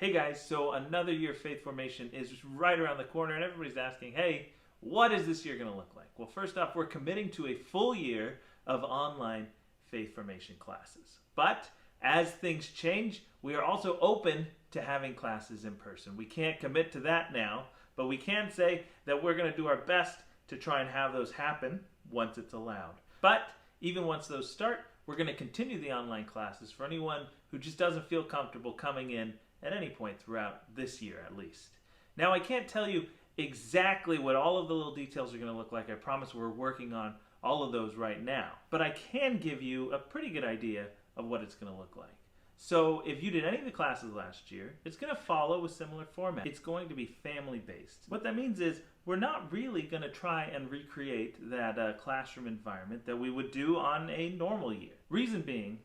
Hey guys, so another year of faith formation is right around the corner and everybody's asking, hey, what is this year going to look like? Well, first off, we're committing to a full year of online faith formation classes. But as things change, we are also open to having classes in person. We can't commit to that now, but we can say that we're going to do our best to try and have those happen once it's allowed. But even once those start, we're going to continue the online classes for anyone who just doesn't feel comfortable coming in at any point throughout this year at least. Now, I can't tell you exactly what all of the little details are going to look like. I promise we're working on all of those right now. But I can give you a pretty good idea of what it's going to look like. So if you did any of the classes last year, it's going to follow a similar format. It's going to be family-based. What that means is we're not really going to try and recreate that classroom environment that we would do on a normal year. Reason being,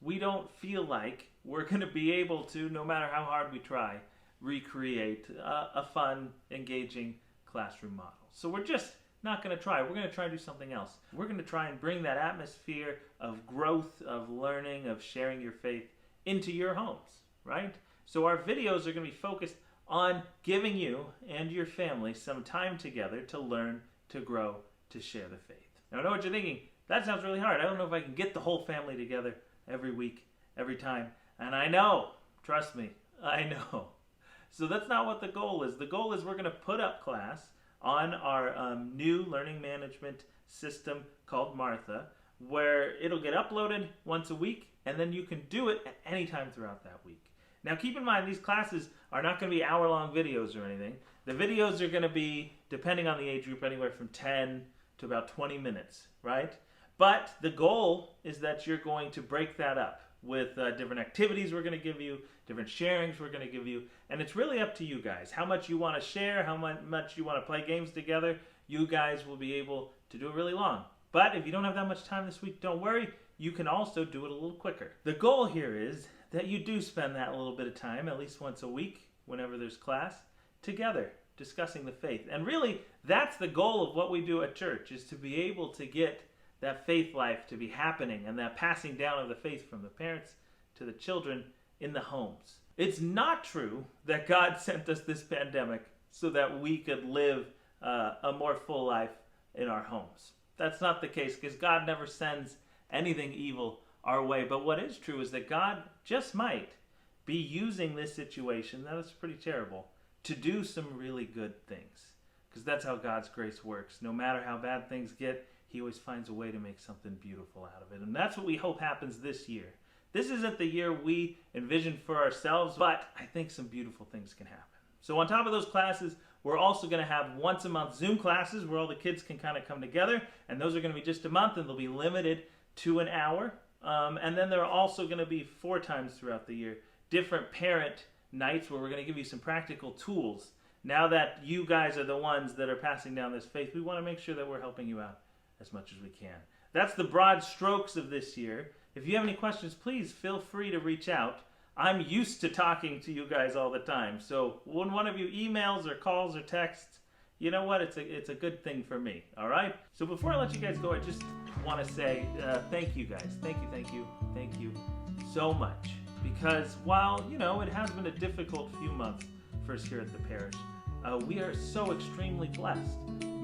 we don't feel like we're going to be able to, no matter how hard we try, recreate a fun, engaging classroom model. So we're just not going to try. We're going to try to do something else. We're going to try and bring that atmosphere of growth, of learning, of sharing your faith into your homes, right? So our videos are going to be focused on giving you and your family some time together to learn, to grow, to share the faith. Now I know what you're thinking. That sounds really hard. I don't know if I can get the whole family together every week, every time. And I know, trust me, I know. So that's not what the goal is. The goal is we're going to put up class on our new learning management system called Martha, where it'll get uploaded once a week, and then you can do it at any time throughout that week. Now keep in mind, these classes are not going to be hour-long videos or anything. The videos are going to be, depending on the age group, anywhere from 10 to about 20 minutes, right? But the goal is that you're going to break that up with different activities we're going to give you, different sharings we're going to give you, and it's really up to you guys. How much you want to share, how much you want to play games together, you guys will be able to do it really long. But if you don't have that much time this week, don't worry, you can also do it a little quicker. The goal here is that you do spend that little bit of time, at least once a week, whenever there's class, together, discussing the faith. And really, that's the goal of what we do at church, is to be able to get that faith life to be happening and that passing down of the faith from the parents to the children in the homes. It's not true that God sent us this pandemic so that we could live a more full life in our homes. That's not the case, because God never sends anything evil our way. But what is true is that God just might be using this situation that is pretty terrible to do some really good things, because that's how God's grace works. No matter how bad things get, He always finds a way to make something beautiful out of it. And that's what we hope happens this year. This isn't the year we envisioned for ourselves, but I think some beautiful things can happen. So on top of those classes, we're also going to have once a month Zoom classes where all the kids can kind of come together. And those are going to be just a month, and they'll be limited to an hour. And then there are also going to be 4 times throughout the year different parent nights where we're going to give you some practical tools. Now that you guys are the ones that are passing down this faith, we want to make sure that we're helping you out as much as we can. That's the broad strokes of this year. If you have any questions, please feel free to reach out. I'm used to talking to you guys all the time. So when one of you emails or calls or texts, you know what? It's a good thing for me, all right? So before I let you guys go, I just want to say thank you guys. Thank you so much. Because while, it has been a difficult few months for us here at the parish, we are so extremely blessed.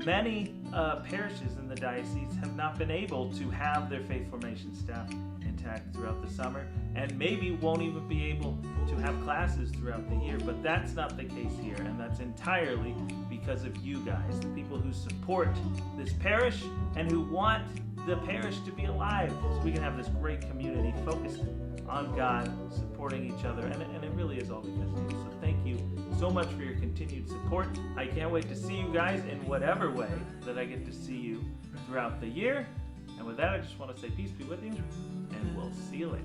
Many parishes in the diocese have not been able to have their faith formation staff intact throughout the summer, and maybe won't even be able to have classes throughout the year. But that's not the case here, and that's entirely because of you guys, the people who support this parish and who want the parish to be alive, so we can have this great community focused on God, supporting each other, and it really is all because of you. So thank you so much for your continued support. I can't wait to see you guys in whatever way that I get to see you throughout the year. And with that, I just want to say peace be with you, and we'll see you later.